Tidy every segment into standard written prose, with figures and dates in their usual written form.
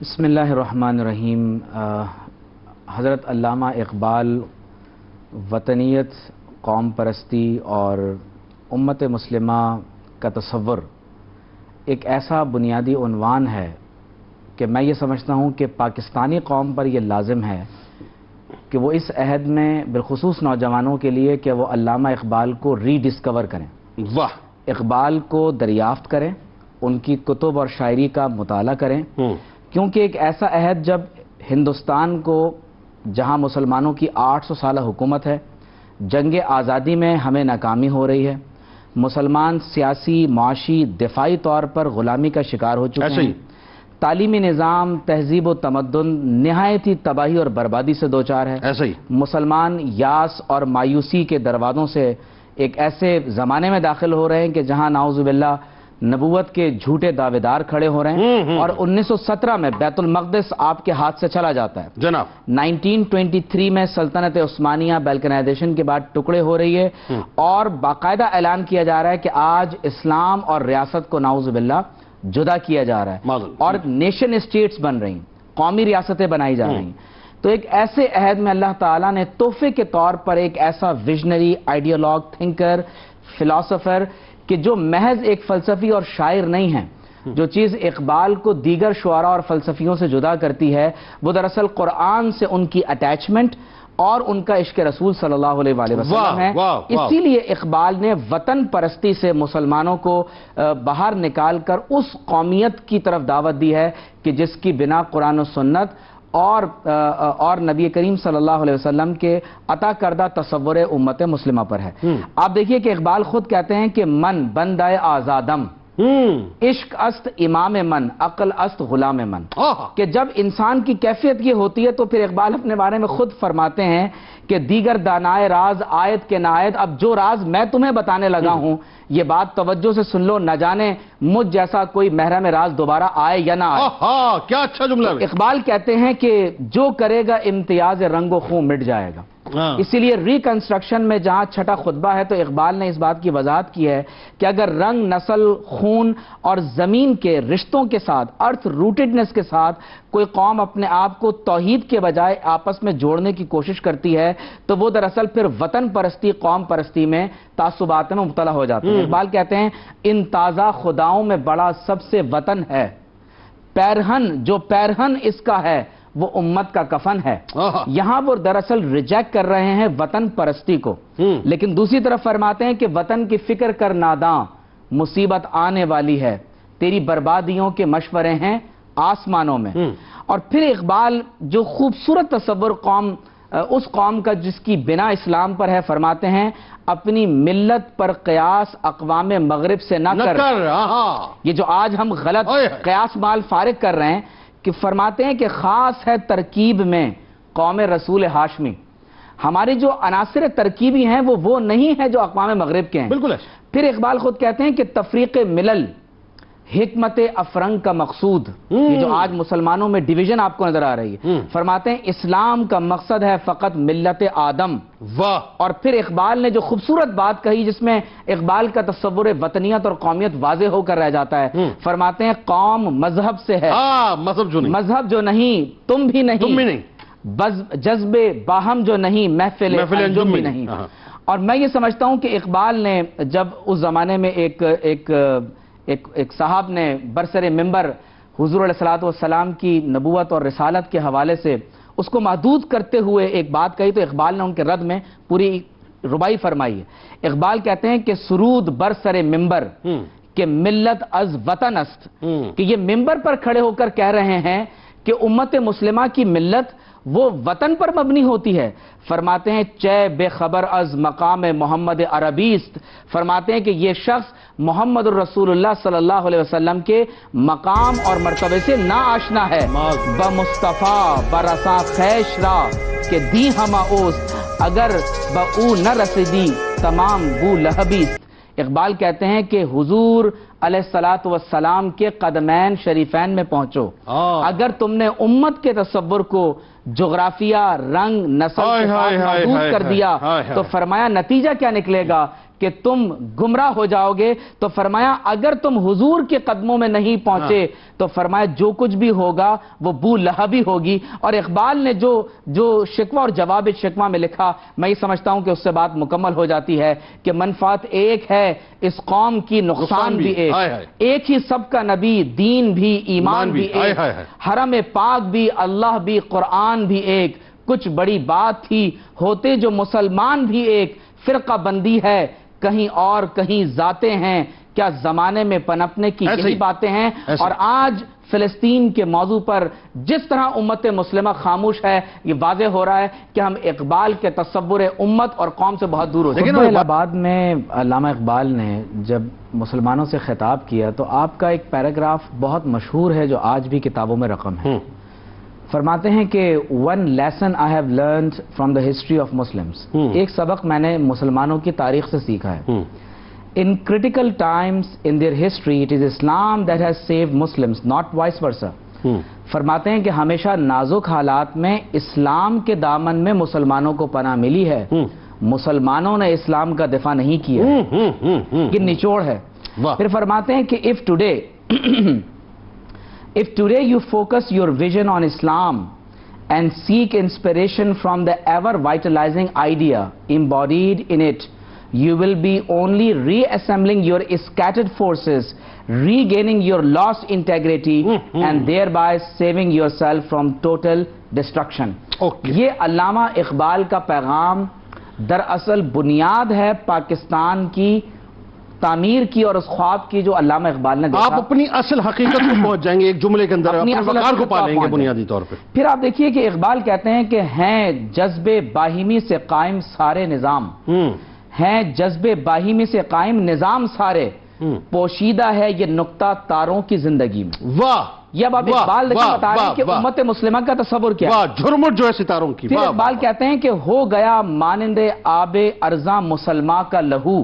بسم اللہ الرحمن الرحیم۔ حضرت علامہ اقبال وطنیت، قوم پرستی اور امت مسلمہ کا تصور ایک ایسا بنیادی عنوان ہے کہ میں یہ سمجھتا ہوں کہ پاکستانی قوم پر یہ لازم ہے کہ وہ اس عہد میں بالخصوص نوجوانوں کے لیے کہ وہ علامہ اقبال کو ری ڈسکور کریں، اقبال کو دریافت کریں، ان کی کتب اور شاعری کا مطالعہ کریں، کیونکہ ایک ایسا عہد جب ہندوستان کو، جہاں مسلمانوں کی 800 سالہ حکومت ہے، جنگ آزادی میں ہمیں ناکامی ہو رہی ہے، مسلمان سیاسی، معاشی، دفاعی طور پر غلامی کا شکار ہو چکے ہیں، تعلیمی نظام، تہذیب و تمدن نہایت ہی تباہی اور بربادی سے دوچار ہے، مسلمان یاس اور مایوسی کے دروازوں سے ایک ایسے زمانے میں داخل ہو رہے ہیں کہ جہاں نعوذ باللہ نبوت کے جھوٹے دعوے دار کھڑے ہو رہے ہیں، اور 1917 میں بیت المقدس آپ کے ہاتھ سے چلا جاتا ہے جناب، 1923 میں سلطنت عثمانیہ بالکنائزیشن کے بعد ٹکڑے ہو رہی ہے، اور باقاعدہ اعلان کیا جا رہا ہے کہ آج اسلام اور ریاست کو نعوذ باللہ جدا کیا جا رہا ہے، اور نیشن اسٹیٹس بن رہی ہیں، قومی ریاستیں بنائی جا رہی ہیں۔ تو ایک ایسے عہد میں اللہ تعالیٰ نے تحفے کے طور پر ایک ایسا ویژنری، آئیڈیالوگ، تھنکر، فلاسفر کہ جو محض ایک فلسفی اور شاعر نہیں ہیں، جو چیز اقبال کو دیگر شعراء اور فلسفیوں سے جدا کرتی ہے وہ دراصل قرآن سے ان کی اٹیچمنٹ اور ان کا عشق رسول صلی اللہ علیہ وآلہ وسلم ہے۔ اسی لیے اقبال نے وطن پرستی سے مسلمانوں کو باہر نکال کر اس قومیت کی طرف دعوت دی ہے کہ جس کی بنا قرآن و سنت اور نبی کریم صلی اللہ علیہ وسلم کے عطا کردہ تصور امت مسلمہ پر ہے۔ آپ دیکھیے کہ اقبال خود کہتے ہیں کہ من بندہ آزادم، عشق است امام من، عقل است غلام من، کہ جب انسان کی کیفیت یہ ہوتی ہے تو پھر اقبال اپنے بارے میں خود فرماتے ہیں کہ دیگر دانائے راز آیت کے نائد، اب جو راز میں تمہیں بتانے لگا ہوں یہ بات توجہ سے سن لو، نہ جانے مجھ جیسا کوئی محرم راز دوبارہ آئے یا نہ آئے۔ کیا اچھا جملہ ہے۔ اقبال کہتے ہیں کہ جو کرے گا امتیاز رنگ و خوں مٹ جائے گا۔ اسی لیے ریکنسٹرکشن میں جہاں چھٹا خطبہ ہے تو اقبال نے اس بات کی وضاحت کی ہے کہ اگر رنگ، نسل، خون اور زمین کے رشتوں کے ساتھ، ارتھ روٹڈنس کے ساتھ کوئی قوم اپنے آپ کو توحید کے بجائے آپس میں جوڑنے کی کوشش کرتی ہے تو وہ دراصل پھر وطن پرستی، قوم پرستی میں، تعصبات میں مبتلا ہو جاتی ہے۔ اقبال کہتے ہیں ان تازہ خداؤں میں بڑا سب سے وطن ہے، پیرہن جو پیرہن اس کا ہے وہ امت کا کفن ہے۔ یہاں وہ دراصل ریجیکٹ کر رہے ہیں وطن پرستی کو، لیکن دوسری طرف فرماتے ہیں کہ وطن کی فکر کر ناداں، مصیبت آنے والی ہے، تیری بربادیوں کے مشورے ہیں آسمانوں میں۔ اور پھر اقبال جو خوبصورت تصور اس قوم کا جس کی بنا اسلام پر ہے، فرماتے ہیں اپنی ملت پر قیاس اقوام مغرب سے نہ کر۔ یہ جو آج ہم غلط قیاس مال فارغ کر رہے ہیں، کہ فرماتے ہیں کہ خاص ہے ترکیب میں قوم رسول ہاشمی، ہماری جو عناصر ترکیبی ہیں وہ نہیں ہے جو اقوام مغرب کے ہیں۔ بالکل ہے۔ پھر اقبال خود کہتے ہیں کہ تفریق ملل حکمت افرنگ کا مقصود، یہ جو آج مسلمانوں میں ڈویژن آپ کو نظر آ رہی ہے، فرماتے ہیں اسلام کا مقصد ہے فقط ملت آدم۔ اور پھر اقبال نے جو خوبصورت بات کہی جس میں اقبال کا تصور وطنیت اور قومیت واضح ہو کر رہ جاتا ہے، فرماتے ہیں قوم مذہب سے ہے، مذہب جو نہیں تم بھی نہیں، جذب باہم جو نہیں محفل انجم بھی نہیں۔ اور میں یہ سمجھتا ہوں کہ اقبال نے جب اس زمانے میں ایک صاحب نے برسر ممبر حضور علیہ الصلوۃ والسلام کی نبوت اور رسالت کے حوالے سے اس کو محدود کرتے ہوئے ایک بات کہی تو اقبال نے ان کے رد میں پوری ربائی فرمائی ہے۔ اقبال کہتے ہیں کہ سرود برسر ممبر کہ ملت از وطن است، کہ یہ ممبر پر کھڑے ہو کر کہہ رہے ہیں کہ امت مسلمہ کی ملت وہ وطن پر مبنی ہوتی ہے۔ فرماتے ہیں چے بے خبر از مقام محمد عربیست، فرماتے ہیں کہ یہ شخص محمد الرسول اللہ صلی اللہ علیہ وسلم کے مقام اور مرتبے سے نا آشنا ہے۔ بمصطفیٰ برساں خیش را کہ دی ہما اوست، اگر با او نہ رسیدی تمام بو لہبیست۔ اقبال کہتے ہیں کہ حضور علیہ الصلوۃ والسلام کے قدمین شریفین میں پہنچو، اگر تم نے امت کے تصور کو جغرافیہ، رنگ، نسل کے ساتھ محدود کر دیا تو فرمایا نتیجہ کیا نکلے گا کہ تم گمراہ ہو جاؤ گے، تو فرمایا اگر تم حضور کے قدموں میں نہیں پہنچے تو فرمایا جو کچھ بھی ہوگا وہ بو لہبی ہوگی۔ اور اقبال نے جو شکوہ اور جواب شکوہ میں لکھا، میں یہ سمجھتا ہوں کہ اس سے بات مکمل ہو جاتی ہے کہ منفعت ایک ہے اس قوم کی، نقصان بھی ایک ہی، سب کا نبی، دین بھی، ایمان بھی ایک، حرم پاک بھی، اللہ بھی، قرآن بھی ایک، کچھ بڑی بات تھی ہوتے جو مسلمان بھی ایک، فرقہ بندی ہے کہیں اور کہیں ذاتیں ہیں، کیا زمانے میں پنپنے کی یہی باتیں ہیں۔ اور آج فلسطین کے موضوع پر جس طرح امت مسلمہ خاموش ہے، یہ واضح ہو رہا ہے کہ ہم اقبال کے تصور امت اور قوم سے بہت دور ہو چکے ہیں۔ لیکن الہ آباد میں علامہ اقبال نے جب مسلمانوں سے خطاب کیا تو آپ کا ایک پیراگراف بہت مشہور ہے جو آج بھی کتابوں میں رقم ہے۔ فرماتے ہیں کہ one lesson I have learned from the history of Muslims، ایک سبق میں نے مسلمانوں کی تاریخ سے سیکھا ہے۔ In critical times in their history it is Islam that has saved Muslims, not vice versa۔ فرماتے ہیں کہ ہمیشہ نازک حالات میں اسلام کے دامن میں مسلمانوں کو پناہ ملی ہے، مسلمانوں نے اسلام کا دفاع نہیں کیا، یہ نچوڑ ہے۔ پھر فرماتے ہیں کہ if today you focus your vision on Islam and seek inspiration from the ever vitalizing idea embodied in it, you will be only reassembling your scattered forces, regaining your lost integrity and thereby saving yourself from total destruction۔ یہ علامہ اقبال کا پیغام دراصل بنیاد ہے پاکستان کی تعمیر کی اور اس خواب کی جو علامہ اقبال نے دیکھا۔ آپ اپنی اصل حقیقت کو پہنچ جائیں گے ایک جملے کے اندر، اپنی وقار کو پا لیں گے بنیادی طور پہ۔ پھر آپ دیکھیے کہ اقبال کہتے ہیں کہ ہیں جذبے باہمی سے قائم سارے نظام، ہیں جذبے باہمی سے قائم نظام سارے، پوشیدہ ہے یہ نقطہ تاروں کی زندگی میں۔ واہ! یہ اب اقبال بتا رہے ہیں کہ امت مسلمہ کا تصور کیا ہے، جھرمٹ جو ہے ستاروں کی۔ پھر اقبال کہتے ہیں کہ ہو گیا مانند آب ارزاں مسلمان کا لہو۔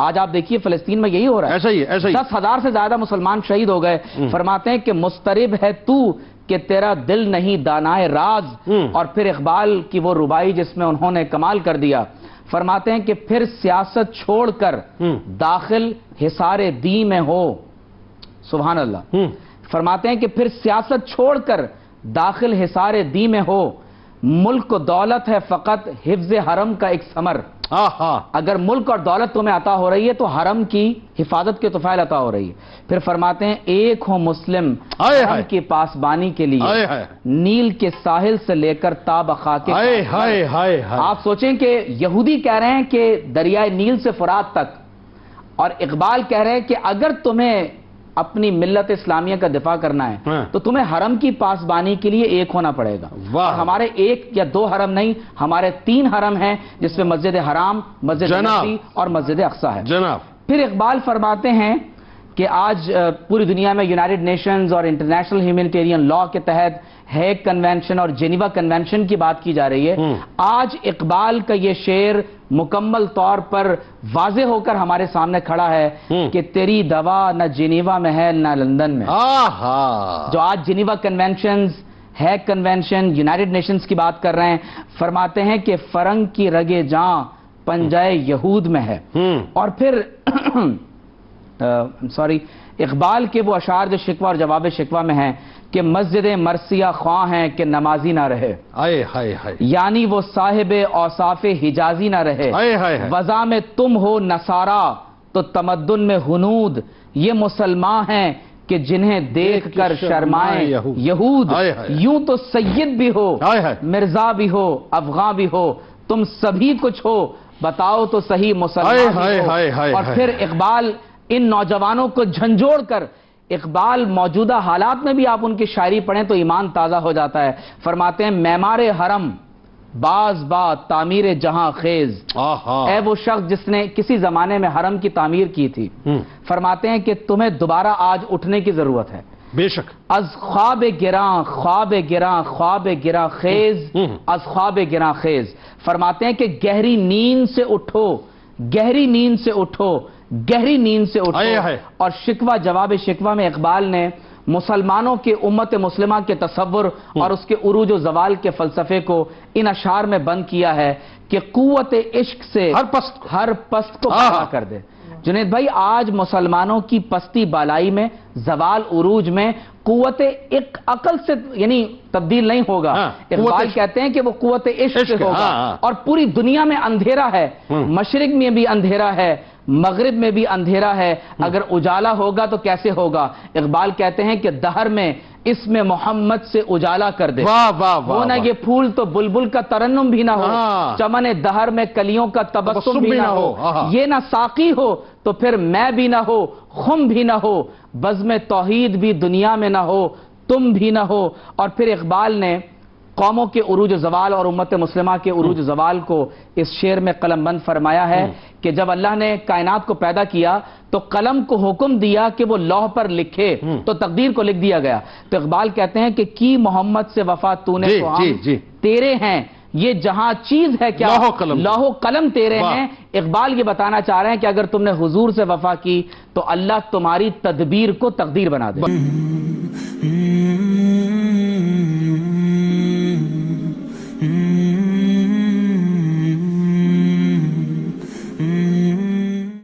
آج آپ دیکھیے فلسطین میں یہی ہو رہا ہے، 10,000 سے زیادہ مسلمان شہید ہو گئے۔ فرماتے ہیں کہ مضطرب ہے تو کہ تیرا دل نہیں دانائے راز۔ اور پھر اقبال کی وہ ربائی جس میں انہوں نے کمال کر دیا، فرماتے ہیں کہ پھر سیاست چھوڑ کر داخل حصار دی میں ہو، سبحان اللہ، فرماتے ہیں کہ پھر سیاست چھوڑ کر داخل حصار دی میں ہو، ملک و دولت ہے فقط حفظ حرم کا ایک ثمر۔ اگر ملک اور دولت تمہیں عطا ہو رہی ہے تو حرم کی حفاظت کے طفیل عطا ہو رہی ہے۔ پھر فرماتے ہیں ایک ہو مسلم حرم کی پاسبانی کے لیے، نیل کے ساحل سے لے کر تا بخاک۔ آپ سوچیں کہ یہودی کہہ رہے ہیں کہ دریائے نیل سے فرات تک، اور اقبال کہہ رہے ہیں کہ اگر تمہیں اپنی ملت اسلامیہ کا دفاع کرنا ہے تو تمہیں حرم کی پاسبانی کے لیے ایک ہونا پڑے گا۔ اور ہمارے ایک یا دو حرم نہیں، ہمارے 3 حرم ہیں جس میں مسجد حرام، مسجد نبوی اور مسجد اقصی ہے۔ پھر اقبال فرماتے ہیں کہ آج پوری دنیا میں یونائیٹڈ نیشنز اور انٹرنیشنل ہیومینیٹیرین لا کے تحت ہیگ کنونشن اور جنیوا کنونشن کی بات کی جا رہی ہے۔ آج اقبال کا یہ شعر مکمل طور پر واضح ہو کر ہمارے سامنے کھڑا ہے کہ تیری دوا نہ جنیوا میں ہے نہ لندن میں۔ جو آج Geneva conventions, Hague convention, United nations کی بات کر رہے ہیں، فرماتے ہیں کہ فرنگ کی رگے جاں پنجائے یہود میں ہے۔ اور پھر اقبال کے وہ اشعار جو شکوہ اور جواب شکوہ میں ہیں کہ مسجد مرثیہ خواہ ہیں کہ نمازی نہ رہے، یعنی وہ صاحب اوصاف حجازی نہ رہے، وضع میں تم ہو نصارا تو تمدن میں ہنود، یہ مسلمان ہیں کہ جنہیں دیکھ کر شرمائیں یہود، یوں تو سید بھی ہو، مرزا بھی ہو، افغاں بھی ہو، تم سبھی کچھ ہو، بتاؤ تو صحیح مسلمان ہو۔ اور پھر اقبال ان نوجوانوں کو جھنجھوڑ کر، اقبال موجودہ حالات میں بھی آپ ان کی شاعری پڑھیں تو ایمان تازہ ہو جاتا ہے۔ فرماتے ہیں معمار حرم باز با تعمیر جہاں خیز، اے وہ شخص جس نے کسی زمانے میں حرم کی تعمیر کی تھی، فرماتے ہیں کہ تمہیں دوبارہ آج اٹھنے کی ضرورت ہے۔ بے شک از خواب گراں خواب گراں خواب گراں خیز، از خواب گراں خیز، فرماتے ہیں کہ گہری نیند سے اٹھو، گہری نیند سے اٹھو، گہری نیند سے اٹھو۔ اور شکوہ جواب شکوہ میں اقبال نے مسلمانوں کے امت مسلمہ کے تصور اور اس کے عروج و زوال کے فلسفے کو ان اشعار میں بند کیا ہے کہ قوت عشق سے ہر پست کو بالا کر دے۔ جنید بھائی، آج مسلمانوں کی پستی بالائی میں، زوال عروج میں قوت عقل سے یعنی تبدیل نہیں ہوگا۔ اقبال کہتے ہیں کہ وہ قوت عشق سے ہوگا، اور پوری دنیا میں اندھیرا ہے، مشرق میں بھی اندھیرا ہے، مغرب میں بھی اندھیرا ہے، اگر اجالا ہوگا تو کیسے ہوگا؟ اقبال کہتے ہیں کہ دہر میں اسم محمد سے اجالا کر دے، وہ نہ یہ پھول تو بلبل کا ترنم بھی نہ ہو، چمن دہر میں کلیوں کا تبسم بھی نہ ہو، یہ نہ ساقی ہو تو پھر میں بھی نہ ہو، خم بھی نہ ہو، بزم توحید بھی دنیا میں نہ ہو، تم بھی نہ ہو۔ اور پھر اقبال نے قوموں کے عروج زوال اور امت مسلمہ کے عروج زوال کو اس شعر میں قلم بند فرمایا ہے کہ جب اللہ نے کائنات کو پیدا کیا تو قلم کو حکم دیا کہ وہ لوح پر لکھے، تو تقدیر کو لکھ دیا گیا۔ تو اقبال کہتے ہیں کہ کی محمد سے وفا تو نے تو ہم تیرے ہیں، یہ جہاں چیز ہے کیا لوح و قلم تیرے ہیں۔ اقبال یہ بتانا چاہ رہے ہیں کہ اگر تم نے حضور سے وفا کی تو اللہ تمہاری تدبیر کو تقدیر بنا دے۔